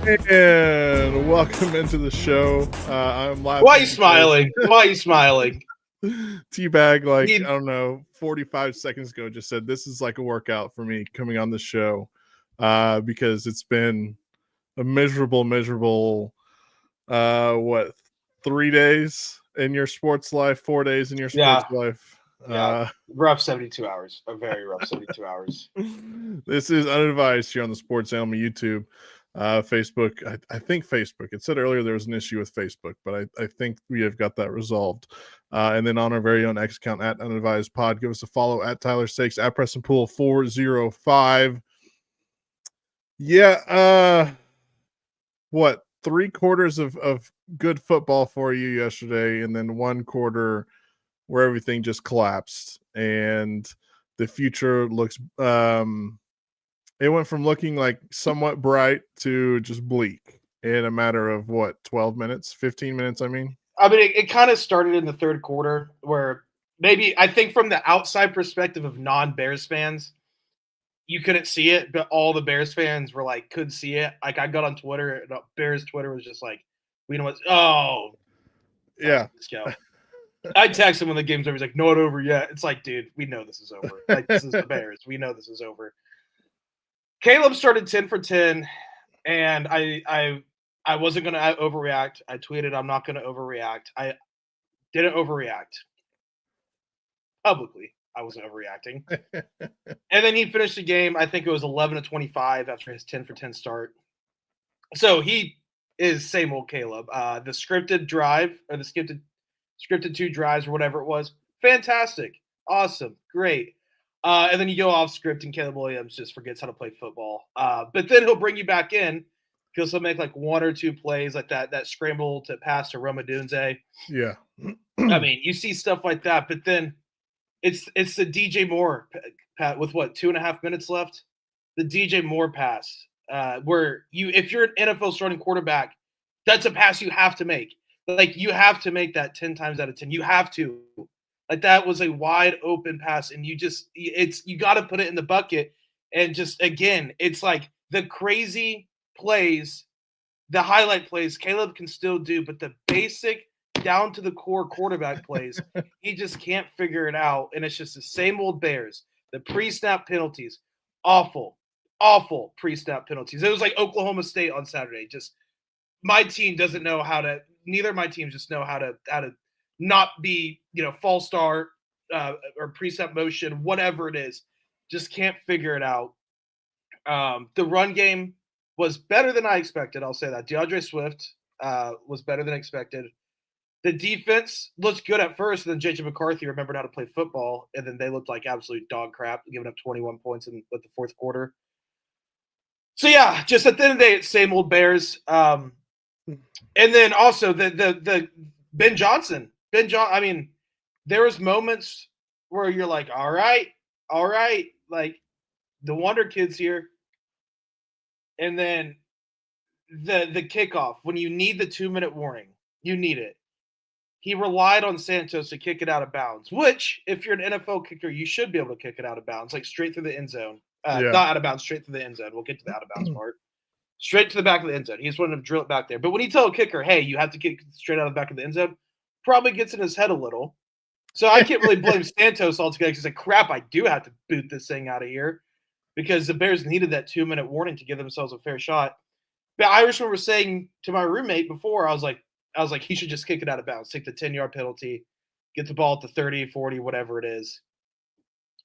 And welcome into the show. I'm laughing. Why are you smiling? Why are you smiling? Teabag, I don't know, 45 seconds ago just said this is like a workout for me coming on the show because it's been a miserable 3 days in your sports life, 4 days in your sports life. Rough 72 hours. A very rough 72 hours. This is Unadvised here on the Sports Animal YouTube. Facebook, I think Facebook. It said earlier there was an issue with Facebook, but I think we have got that resolved. And then on our very own X account at Unadvised Pod, give us a follow at Tyler Stakes, at Preston Pool 405. Yeah, what, 3 quarters of good football for you yesterday, and then 1 quarter where everything just collapsed, and the future looks it went from looking like somewhat bright to just bleak in a matter of 12 minutes, 15 minutes. I mean, it kind of started in the third quarter where maybe I think from the outside perspective of non-Bears fans, you couldn't see it, but all the Bears fans were like, could see it. Like I got on Twitter and Bears Twitter was just like, we know what's, yeah, let's go. I text him when the game's over. He's like, not over yet. It's like, dude, we know this is over. Like, this is the Bears. We know this is over. Caleb started 10 for 10, and I wasn't going to overreact. I tweeted, I'm not going to overreact. I didn't overreact. Publicly, I wasn't overreacting. And then he finished the game, I think it was 11-25 after his 10 for 10 start. So he is same old Caleb. The scripted drive, or the scripted 2 drives or whatever it was, fantastic, awesome, great. And then you go off script and Caleb Williams just forgets how to play football. But then he'll bring you back in because he'll make like 1 or 2 plays like that scramble to pass to Roma Dunze. Yeah. I mean, you see stuff like that, but then it's the DJ Moore with 2.5 minutes left. The DJ Moore pass where if you're an NFL starting quarterback, that's a pass you have to make. Like you have to make that 10 times out of 10. You have to. Like that was a wide open pass, and you got to put it in the bucket. And just again, it's like the crazy plays, the highlight plays Caleb can still do, but the basic down to the core quarterback plays, he just can't figure it out. And it's just the same old Bears. The pre-snap penalties, awful pre-snap penalties. It was like Oklahoma State on Saturday. Just my team doesn't know how to. Neither of my teams just know how to not be, false start or pre-snap motion, whatever it is. Just can't figure it out. The run game was better than I expected. I'll say that. DeAndre Swift was better than expected. The defense looked good at first, and then J.J. McCarthy remembered how to play football, and then they looked like absolute dog crap, giving up 21 points in the fourth quarter. So, yeah, just at the end of the day, it's same old Bears. And then also the Ben Johnson. I mean, there was moments where you're like, all right, like the Wonder Kid's here. And then the kickoff, when you need the 2-minute warning, you need it. He relied on Santos to kick it out of bounds, which if you're an NFL kicker, you should be able to kick it out of bounds, like straight through the end zone. Not out of bounds, straight through the end zone. We'll get to the out of bounds part. Straight to the back of the end zone. He just wanted to drill it back there. But when you tell a kicker, hey, you have to kick straight out of the back of the end zone, probably gets in his head a little. So I can't really blame Santos altogether because he's like, crap, I do have to boot this thing out of here because the Bears needed that 2-minute warning to give themselves a fair shot. But I just remember saying to my roommate before, I was like, he should just kick it out of bounds, take the 10-yard penalty, get the ball at the 30, 40, whatever it is.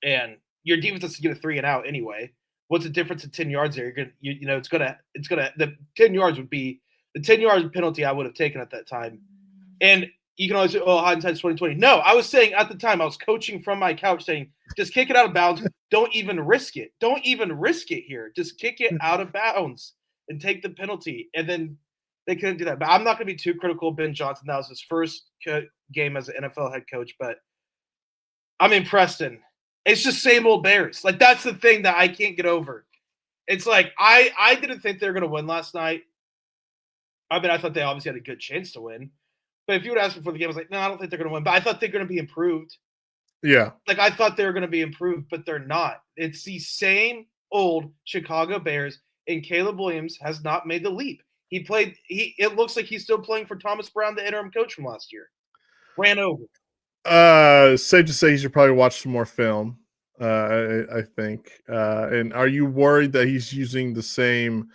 And your defense has to get a 3 and out anyway. What's the difference in 10 yards there? It's gonna the 10 yards would be the 10 yards penalty I would have taken at that time. And you can always say, hindsight's 2020. No, I was saying at the time I was coaching from my couch saying, just kick it out of bounds. Don't even risk it. Don't even risk it here. Just kick it out of bounds and take the penalty. And then they couldn't do that. But I'm not going to be too critical of Ben Johnson. That was his first game as an NFL head coach. But I mean, Preston, it's just same old Bears. Like, that's the thing that I can't get over. It's like, I didn't think they were going to win last night. I mean, I thought they obviously had a good chance to win. But if you would ask me before the game, I was like, no, I don't think they're going to win. But I thought they're going to be improved. Yeah. Like, I thought they were going to be improved, but they're not. It's the same old Chicago Bears, and Caleb Williams has not made the leap. He played. It looks like he's still playing for Thomas Brown, the interim coach from last year. Ran over. Safe to say he should probably watch some more film. I think. And are you worried that he's using the same,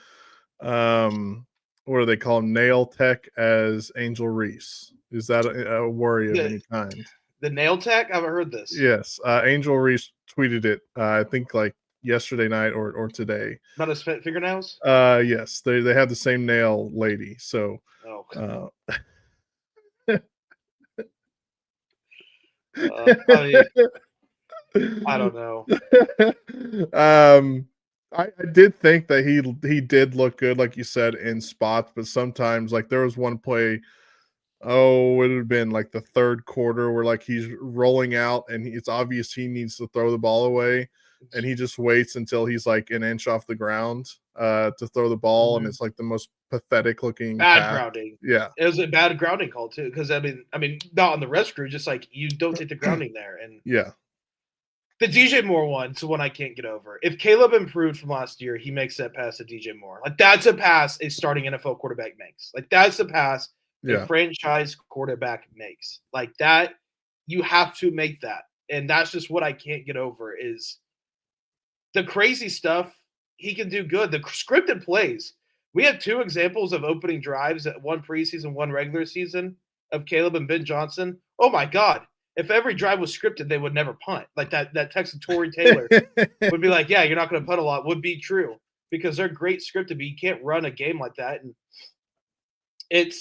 what do they call him, nail tech as Angel Reese? Is that a worry of any kind? The nail tech? I haven't heard this. Yes. Angel Reese tweeted it, I think like yesterday night or today. About his fingernails? Yes. They have the same nail lady. So, I don't know. I did think that he did look good, like you said, in spots, but sometimes like there was one play, it would have been like the third quarter where like he's rolling out and it's obvious he needs to throw the ball away, and he just waits until he's like an inch off the ground to throw the ball, and it's like the most pathetic looking grounding. Yeah, it was a bad grounding call too, because I mean not on the rescue, just like you don't take the grounding there. And yeah, the DJ Moore one's the one I can't get over. If Caleb improved from last year, he makes that pass to DJ Moore. Like that's a pass a starting NFL quarterback makes. Like that's a pass a franchise quarterback makes. Like that, you have to make that. And that's just what I can't get over is the crazy stuff he can do good. The scripted plays. We had two examples of opening drives at one preseason, one regular season of Caleb and Ben Johnson. Oh my God. If every drive was scripted, they would never punt. Like that text of Tory Taylor would be like, yeah, you're not going to punt a lot, would be true because they're great scripted, but you can't run a game like that. And it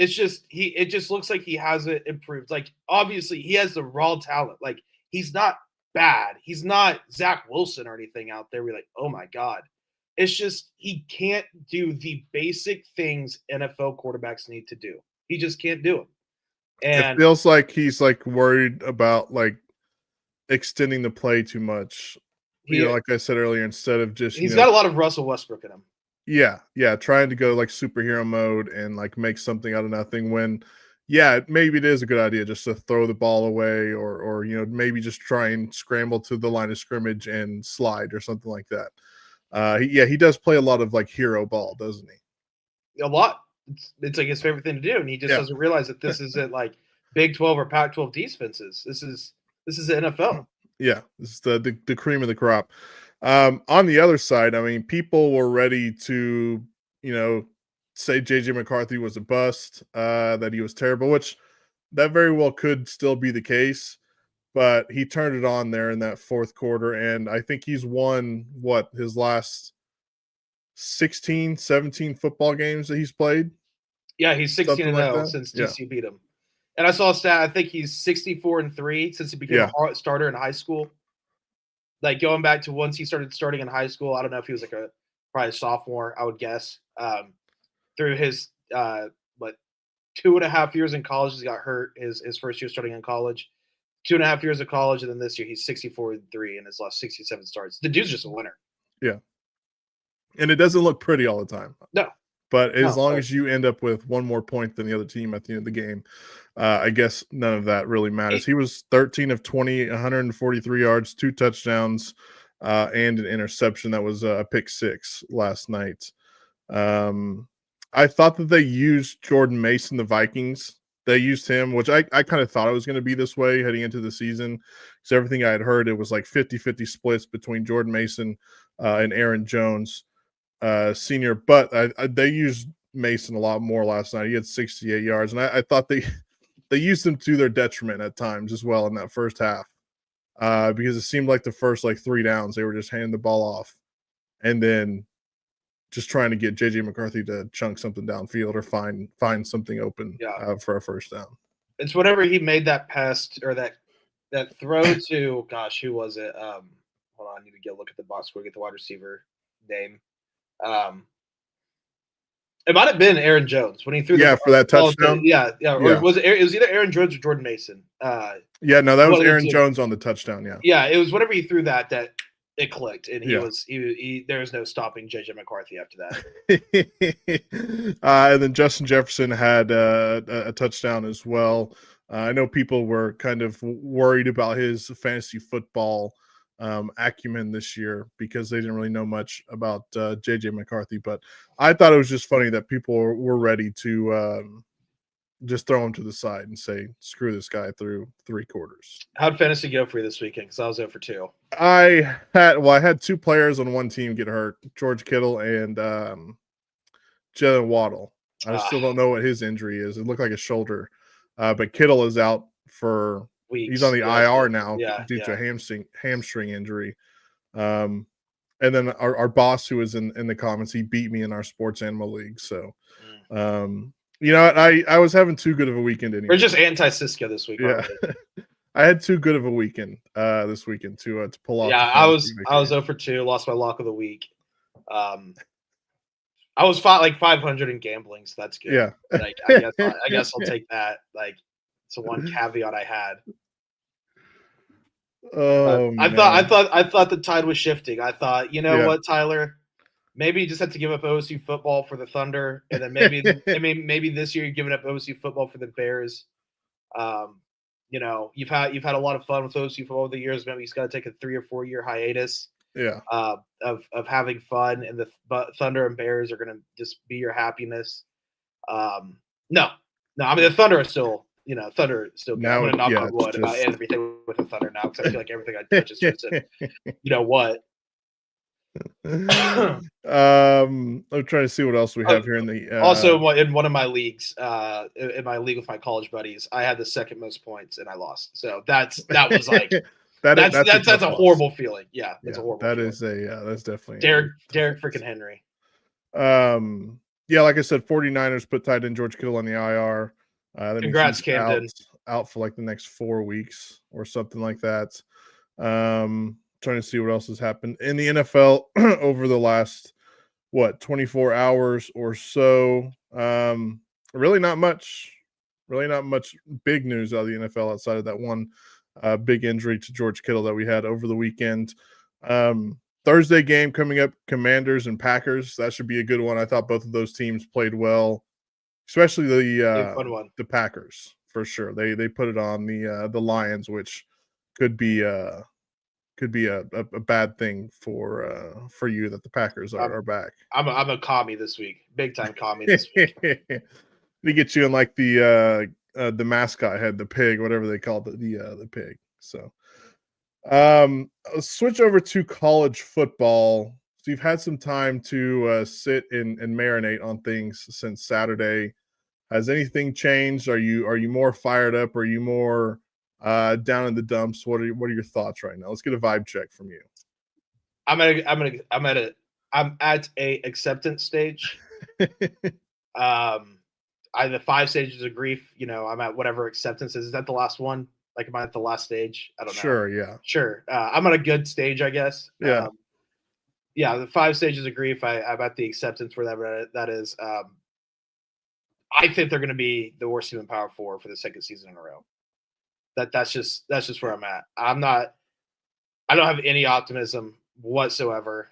just looks like he hasn't improved. Like obviously he has the raw talent. Like he's not bad. He's not Zach Wilson or anything out there. We're like, oh my God. It's just he can't do the basic things NFL quarterbacks need to do. He just can't do them. And it feels like he's like worried about like extending the play too much. Like I said earlier, instead of just he's got a lot of Russell Westbrook in him. Yeah, trying to go like superhero mode and like make something out of nothing when maybe it is a good idea just to throw the ball away or maybe just try and scramble to the line of scrimmage and slide or something like that. He does play a lot of like hero ball, doesn't he? A lot. It's like his favorite thing to do, and he just doesn't realize that this isn't like Big 12 or Pac-12 defenses. This is the NFL. Yeah, this is the cream of the crop. On the other side, I mean, people were ready to, say JJ McCarthy was a bust, that he was terrible, which that very well could still be the case, but he turned it on there in that fourth quarter, and I think he's won his last 16, 17 football games that he's played. Yeah, he's 16-0 since DC beat him. And I saw a stat, I think he's 64-3 since he became a starter in high school. Like going back to once he started starting in high school, I don't know if he was probably a sophomore, I would guess. Through his 2.5 years in college, he got hurt his first year starting in college. 2.5 years of college, and then this year he's 64-3 in his last 67 starts. The dude's just a winner. Yeah. And it doesn't look pretty all the time. No. But as long as you end up with one more point than the other team at the end of the game, I guess none of that really matters. He was 13 of 20, 143 yards, 2 touchdowns, and an interception. That was a pick 6 last night. I thought that they used Jordan Mason, the Vikings. They used him, which I kind of thought it was going to be this way heading into the season. Because everything I had heard, it was like 50-50 splits between Jordan Mason and Aaron Jones. Senior, but they used Mason a lot more last night. He had 68 yards, and I thought they used him to their detriment at times as well in that first half, because it seemed like the first 3 downs they were just handing the ball off, and then just trying to get JJ McCarthy to chunk something downfield or find something open for a first down. It's whenever he made that pass or that throw to who was it? Hold on, I need to look at the box score, get the wide receiver name. It might have been Aaron Jones when he threw for that touchdown. Or was it was either Aaron Jones or Jordan Mason. That was Aaron Jones on the touchdown. It was whenever he threw that it clicked, and there was no stopping JJ McCarthy after that. And then Justin Jefferson had a touchdown as well. I know people were kind of worried about his fantasy football acumen this year because they didn't really know much about JJ McCarthy. But I thought it was just funny that people were ready to just throw him to the side and say, screw this guy through 3 quarters. How'd fantasy go for you this weekend? Because I was 0 for 2. I had 2 players on one team get hurt, George Kittle and Jalen Waddle. I still don't know what his injury is. It looked like a shoulder. But Kittle is out for weeks. He's on the IR now due to a hamstring injury. And then our boss, who was in the comments, he beat me in our sports animal league. So, I was having too good of a weekend anyway. We're just anti-Cisco this week. Yeah. I had too good of a weekend this weekend to pull off. Yeah, I was 0 for 2, lost my lock of the week. I was 500 in gambling, so that's good. Yeah. Like, I guess I'll take that. Like, it's the one caveat I had. Oh, I thought the tide was shifting. I thought, what, Tyler? Maybe you just have to give up OSU football for the Thunder, and then maybe this year you're giving up OSU football for the Bears. You've had a lot of fun with OSU football over the years. Maybe you just got to take a 3 or 4 year hiatus. Yeah. Of having fun, and the Thunder and Bears are going to just be your happiness. No. I mean, the Thunder are still, Thunder is still good. I'm going to knock on wood about everything with the Thunder now, because I feel like everything I touch is just, what. I'm trying to see what else we have here in the. Also, in one of my leagues, in my league with my college buddies, I had the second most points and I lost. So that was like. That's a horrible feeling. Yeah, it's a horrible feeling. That's definitely Derek freaking Henry. Like I said, 49ers put tight end George Kittle on the IR. Congrats, Camden. Out for like the next 4 weeks or something like that. Trying to see what else has happened in the NFL over the last 24 hours or so. Really not much big news out of the NFL outside of that one big injury to George Kittle that we had over the weekend. Thursday game coming up, Commanders and Packers. That should be a good one. I thought both of those teams played well, especially the Packers for sure. They put it on the Lions, which could be a bad thing for you that the Packers are back. I'm a commie this week, big time commie this week. They get you in like the mascot head, the pig, whatever they call the pig. So, let's switch over to college football. So you've had some time to sit and marinate on things since Saturday. Has anything changed? Are you more fired up? Are you more down in the dumps? What are your thoughts right now? Let's get a vibe check from you. I'm at a acceptance stage. The 5 stages of grief, I'm at whatever acceptance is. Is that the last one? Like, am I at the last stage? I don't know. Sure, yeah. Sure. I'm at a good stage, I guess. Yeah. The 5 stages of grief, I'm at the acceptance, whatever that is. I think they're going to be the worst team in Power 4 for the second season in a row. That's just where I'm at. I don't have any optimism whatsoever.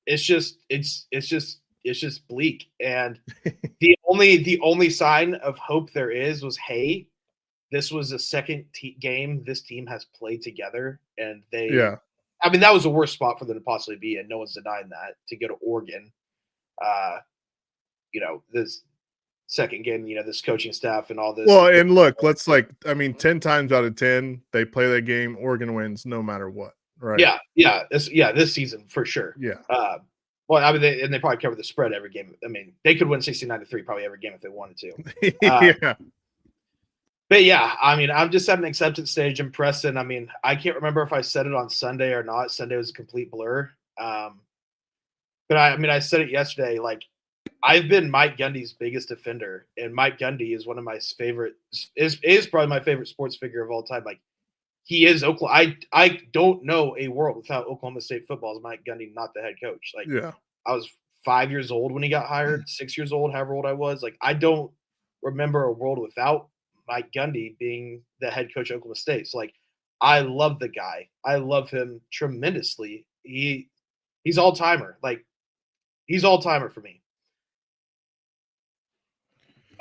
It's just bleak. And the only sign of hope there was, hey, this was the second game this team has played together, and that was the worst spot for them to possibly be in. No one's denying that, to go to Oregon. This second game, this coaching staff and all this. Well, and look, 10 times out of 10, they play that game, Oregon wins no matter what, right? Yeah. This season for sure. Yeah. They probably cover the spread every game. I mean, they could win 69-3 probably every game if they wanted to. Yeah. But yeah, I'm just at an acceptance stage. I'm pressing. I can't remember if I said it on Sunday or not. Sunday was a complete blur. But I said it yesterday. Like, I've been Mike Gundy's biggest defender, and Mike Gundy is one of my favorite. Is probably my favorite sports figure of all time. Like, he is Oklahoma. I don't know a world without Oklahoma State football as Mike Gundy not the head coach. Like, yeah. I was 5 years old when he got hired, 6 years old, however old I was. Like, I don't remember a world without Mike Gundy being the head coach of Oklahoma State. So, like, I love the guy. I love him tremendously. He's all-timer. Like, he's all-timer for me.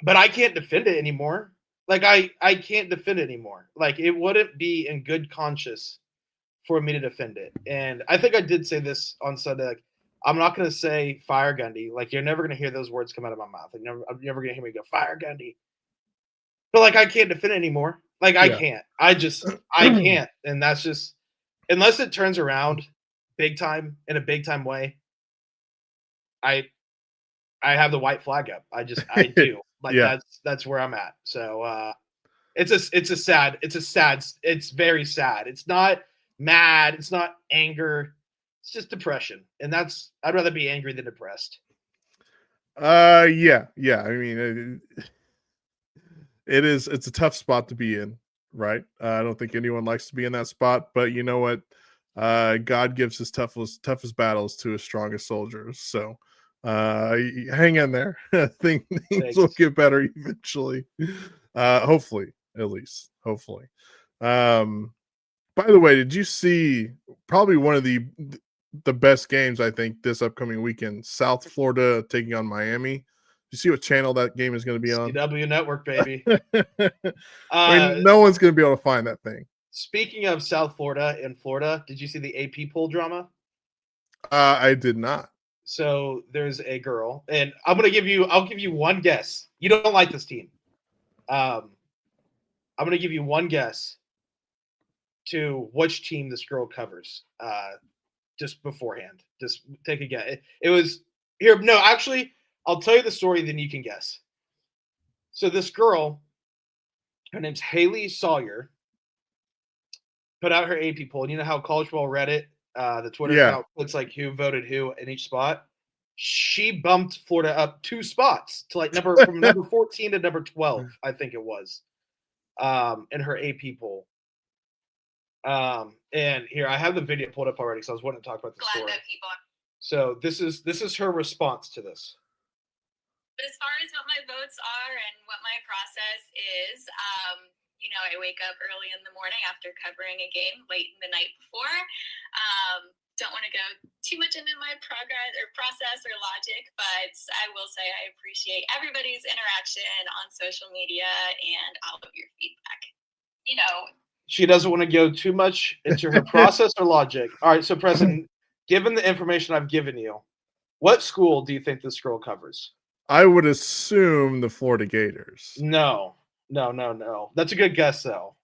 But I can't defend it anymore. Like, I can't defend it anymore. Like, it wouldn't be in good conscience for me to defend it. And I think I did say this on Sunday. Like, I'm not going to say fire Gundy. Like, you're never going to hear those words come out of my mouth. I'm never going to hear me go fire Gundy. But like, I can't defend it anymore. Like, I can't. I can't. And that's just, unless it turns around big time in a big time way, I have the white flag up. I do. Like, that's where I'm at. So it's very sad. It's not mad. It's not anger. It's just depression. And I'd rather be angry than depressed. Yeah. I mean, it's a tough spot to be in, right? I don't think anyone likes to be in that spot, but you know what? God gives his toughest battles to his strongest soldiers. So hang in there. Things will get better eventually. Hopefully, at least. Hopefully. By the way, did you see probably one of the best games, I think, this upcoming weekend? South Florida taking on Miami. You see what channel that game is going to be on? CW Network, baby. I mean, no one's going to be able to find that thing. Speaking of South Florida and Florida, did you see the AP poll drama? I did not. So there's a girl, and I'll give you one guess. You don't like this team. I'm going to give you one guess to which team this girl covers. Just beforehand, just take a guess. It was here. No, actually, I'll tell you the story, then you can guess. So this girl, her name's Haley Sawyer, put out her AP poll. And you know how College Ball Reddit, the Twitter account puts like who voted who in each spot? She bumped Florida up 2 spots to like from number 14 to number 12, I think it was, in her AP poll. And here I have the video pulled up already, so I was wanting to talk about the story. So this is her response to this. But as far as what my votes are and what my process is, I wake up early in the morning after covering a game late in the night before. Don't want to go too much into my process or logic, but I will say I appreciate everybody's interaction on social media and all of your feedback. She doesn't want to go too much into her process or logic. All right, so Preston, given the information I've given you, what school do you think this girl covers? I would assume the Florida Gators. No. That's a good guess, though.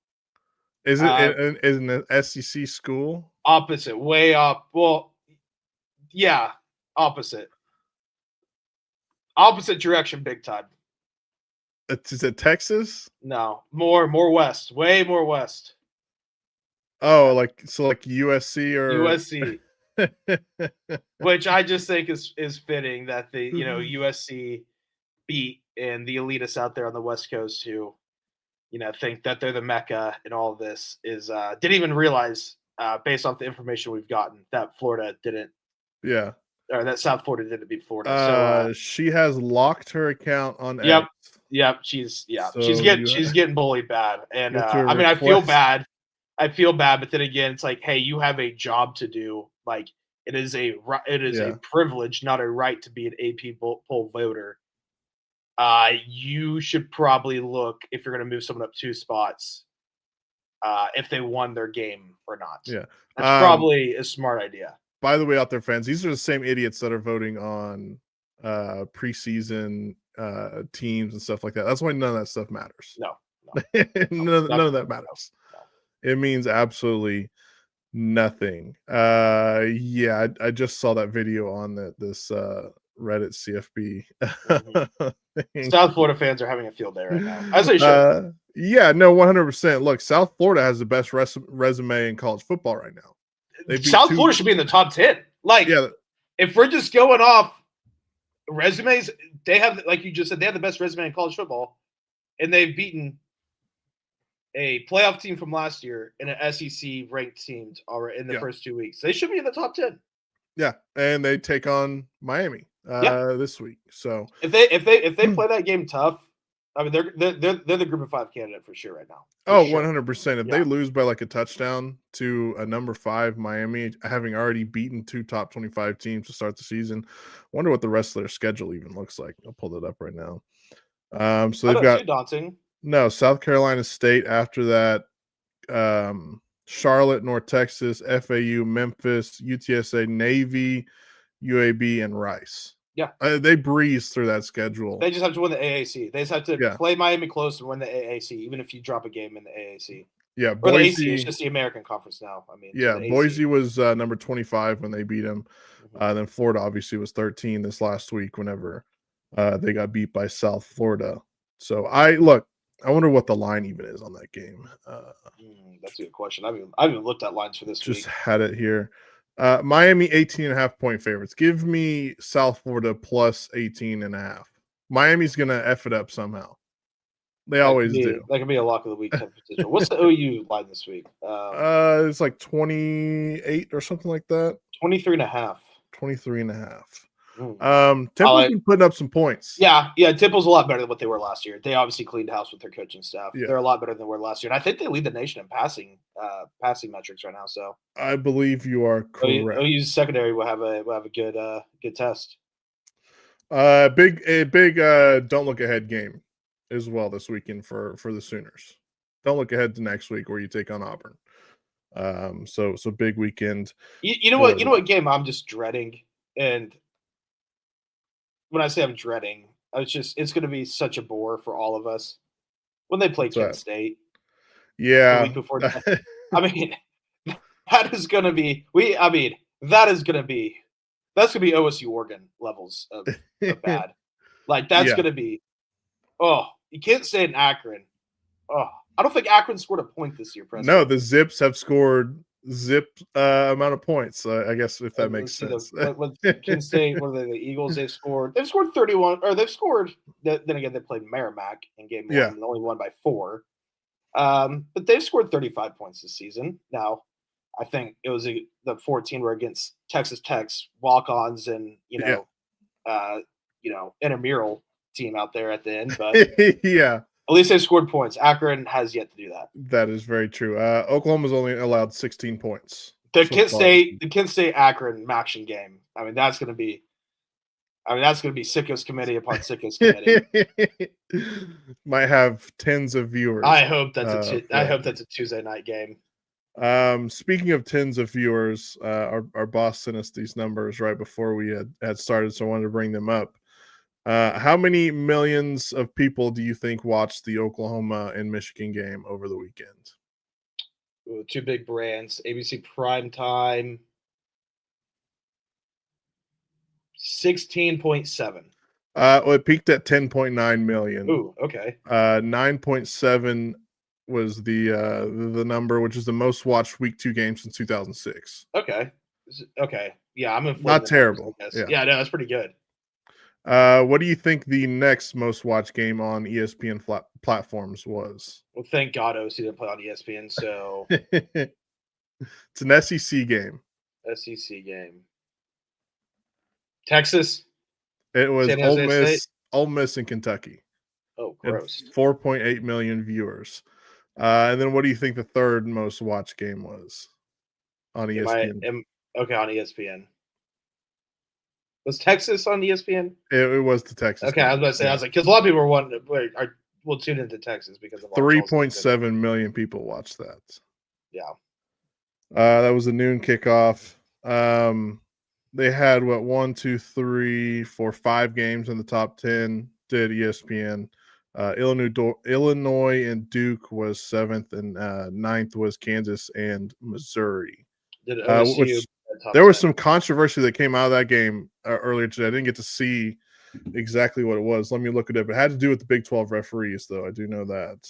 Is it an SEC school? Opposite, way up. Well, yeah, opposite. Opposite direction, big time. Is it Texas? No, more west, way more west. Oh, like USC or USC, which I just think is fitting that the USC beat and the elitists out there on the West Coast who think that they're the Mecca and all of this is didn't even realize based off the information we've gotten that Florida didn't. Yeah. Or that South Florida didn't beat Florida. So she has locked her account on Yep. X. Yep. She's getting bullied bad. And I mean, request. I feel bad, but then again, it's like, hey, you have a job to do. Like it is a privilege, not a right to be an AP poll voter. You should probably look if you're going to move someone up 2 spots, if they won their game or not. Yeah. That's probably a smart idea. By the way, out there, fans, these are the same idiots that are voting on preseason teams and stuff like that. That's why none of that stuff matters. No. None of that matters. No. It means absolutely nothing. Yeah, I just saw that video on this Reddit CFB. Mm-hmm. South Florida fans are having a field day right now, as they should. Yeah, no, 100%. Look, South Florida has the best resume in college football right now. South Florida should be in the top 10. Like, if we're just going off resumes, they have, like you just said, they have the best resume in college football, and they've beaten a playoff team from last year and an SEC ranked team already in the first 2 weeks. They should be in the top 10. Yeah, and they take on Miami this week. So if they play that game tough, I mean they're the Group of 5 candidate for sure right now. Oh, sure. 100%. If they lose by like a touchdown to a number 5 Miami, having already beaten 2 top 25 teams to start the season, wonder what the rest of their schedule even looks like. I'll pull it up right now. So they've got too daunting. No, South Carolina State after that. Charlotte, North Texas, FAU, Memphis, UTSA, Navy, UAB, and Rice. Yeah. They breeze through that schedule. They just have to win the AAC. They just have to Yeah. play Miami close and win the AAC, even if you drop a game in the AAC. Yeah, Or the AC. Boise. It's just the American Conference now. I mean, Yeah, the AC. Boise was number 25 when they beat them. Mhm. Then Florida obviously was 13 this last week whenever they got beat by South Florida. So I wonder what the line even is on that game. That's a good question. I haven't looked at lines for this Just week. had it here. Miami 18.5-point favorites. Give me South Florida plus 18.5. Miami's gonna F it up somehow. They always do. That could be a lock of the week type potential. What's the OU line this week? It's like 28 or something like that. 23.5. 23.5. Temple's been putting up some points. Yeah. Temple's a lot better than what they were last year. They obviously cleaned house with their coaching staff. Yeah. They're a lot better than they were last year, and I think they lead the nation in passing metrics right now. So I believe you are correct. OU's secondary will have a good test. Big don't look ahead game as well this weekend for the Sooners. Don't look ahead to next week where you take on Auburn. So big weekend. You know what game I'm just dreading, and when I say I'm dreading, it's going to be such a bore for all of us when they play Kent State. Yeah, the week before. I mean, that is going to be that's going to be OSU Oregon levels of bad. Like that's going to be. Oh, you can't stay in Akron. Oh, I don't think Akron scored a point this year, Preston. No, the Zips have scored amount of points. I guess if that makes sense. What Kent State, what are they? The Eagles. They've scored 31, or they've scored. Then again, they played Merrimack in game 1 and only won by 4. But they've scored 35 points this season. Now, I think it was the 14 were against Texas Tech's walk-ons and intramural team out there at the end. But yeah. At least they've scored points. Akron has yet to do that. That is very true. Oklahoma's only allowed 16 points. The Kent State Akron action game. I mean, that's going to be sickos committee upon sickos committee. Might have tens of viewers. I hope that's a Tuesday night game. Speaking of tens of viewers, our boss sent us these numbers right before we had started, so I wanted to bring them up. How many millions of people do you think watched the Oklahoma and Michigan game over the weekend? Ooh, two big brands, ABC Primetime, 16.7. Well, it peaked at 10.9 million. Ooh, okay. 9.7 was the number, which is the most watched week 2 game since 2006. Okay. Yeah, I'm not terrible. Yeah, no, that's pretty good. What do you think the next most watched game on ESPN platforms was? Well, thank God OC didn't play on ESPN, so it's an SEC game. SEC game. Texas? It was Ole Miss in Kentucky. Oh, gross. 4.8 million viewers. And then what do you think the third most watched game was on ESPN? Okay, on ESPN. Was Texas on ESPN? It was the Texas. Okay, I was about to say, I was like, because a lot of people will tune into Texas because of 3.7 million people watched that. Yeah. That was a noon kickoff. They had 1, 2, 3, 4, 5 games in the top 10. Did ESPN? Illinois and Duke was 7th, and 9th was Kansas and Missouri. Did OSU? There was some controversy that came out of that game earlier today. I didn't get to see exactly what it was. Let me look it up. It had to do with the Big 12 referees, though. I do know that.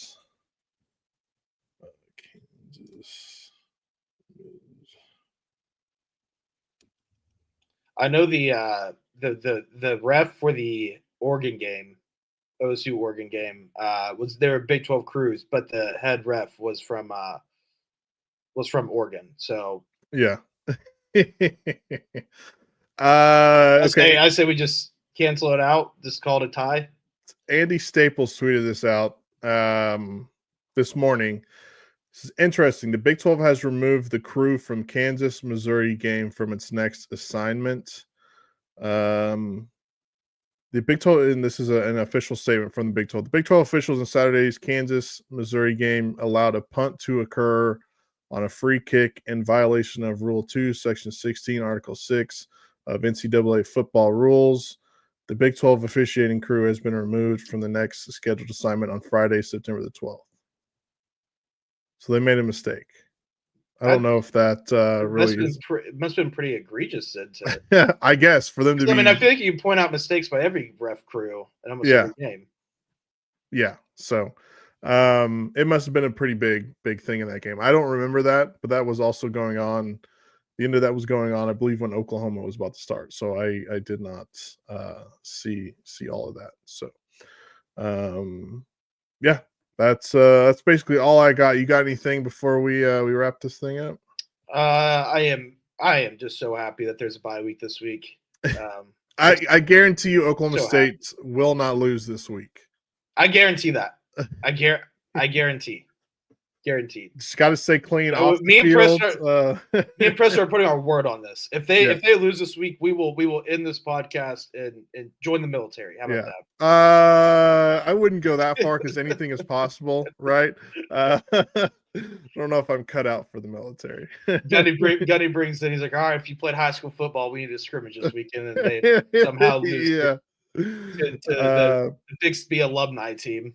Kansas. I know the ref for the Oregon game, OSU Oregon game, was their Big 12 crews, but the head ref was from Oregon. So yeah. Okay. I say we just cancel it out. Just call it a tie. Andy Staples tweeted this out this morning. This is interesting. The Big 12 has removed the crew from Kansas Missouri game from its next assignment. The Big 12, and this is an official statement from the Big 12. The Big 12 officials in Saturday's Kansas Missouri game allowed a punt to occur on a free kick in violation of Rule 2, Section 16, Article 6 of NCAA football rules. The Big 12 officiating crew has been removed from the next scheduled assignment on Friday, September the 12th. So they made a mistake. I don't know if that really is. It must have been pretty egregious. To I guess for them to be. I mean, I feel like you point out mistakes by every ref crew in almost every game. Yeah. So it must have been a pretty big thing in that game. I don't remember that, but that was also going on. The end of that was going on, I believe, when Oklahoma was about to start. So I did not see all of that. So yeah, that's basically all I got. You got anything before we wrap this thing up? I am just so happy that there's a bye week this week. I guarantee you Oklahoma State will not lose this week. I guarantee that. I guarantee. Guaranteed. Just got to stay clean. Me and Press are putting our word on this. If they lose this week, we will end this podcast and join the military. How about that? I wouldn't go that far because anything is possible, right? I don't know if I'm cut out for the military. Gunny brings in. He's like, all right, if you played high school football, we need a scrimmage this weekend, and they somehow lose to the Bixby alumni team.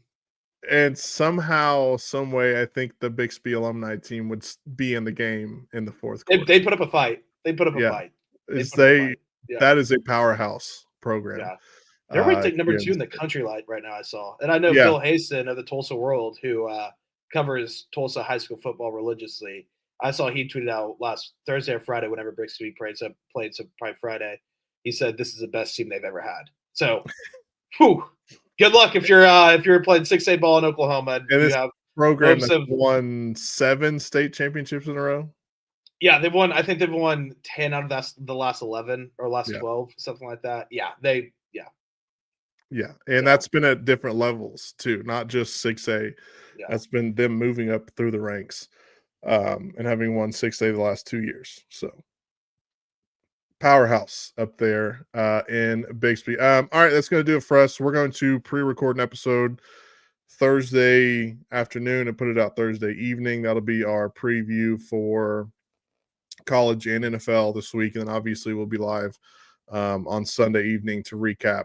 And somehow, some way, I think the Bixby alumni team would be in the game in the fourth quarter. They put up a fight. They put up a fight. That is a powerhouse program. Yeah. They're ranked number 2 in the country right now, I saw. And I know Bill Hasten of the Tulsa World, who covers Tulsa high school football religiously. I saw he tweeted out last Thursday or Friday, whenever Bixby played, so probably Friday. He said this is the best team they've ever had. So, whew. Good luck if you're playing 6A ball in Oklahoma. And this program has won 7 state championships in a row. Yeah, they've won. I think they've won 10 out of the last 11 or last 12, something like that. Yeah, and that's been at different levels too, not just 6A. Yeah. That's been them moving up through the ranks, and having won 6A the last 2 years. So. Powerhouse up there in Bixby. All right, that's going to do it for us. We're going to pre-record an episode Thursday afternoon and put it out Thursday evening. That'll be our preview for college and NFL this week. And then obviously we'll be live on Sunday evening to recap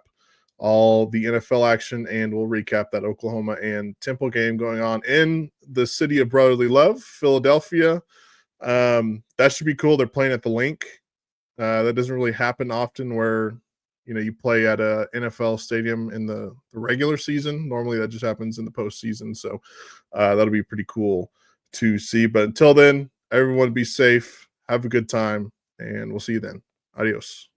all the NFL action, and we'll recap that Oklahoma and Temple game going on in the city of brotherly love, Philadelphia. That should be cool. They're playing at the Link. That doesn't really happen often where, you play at a NFL stadium in the regular season. Normally that just happens in the postseason. So that'll be pretty cool to see. But until then, everyone be safe. Have a good time, and we'll see you then. Adios.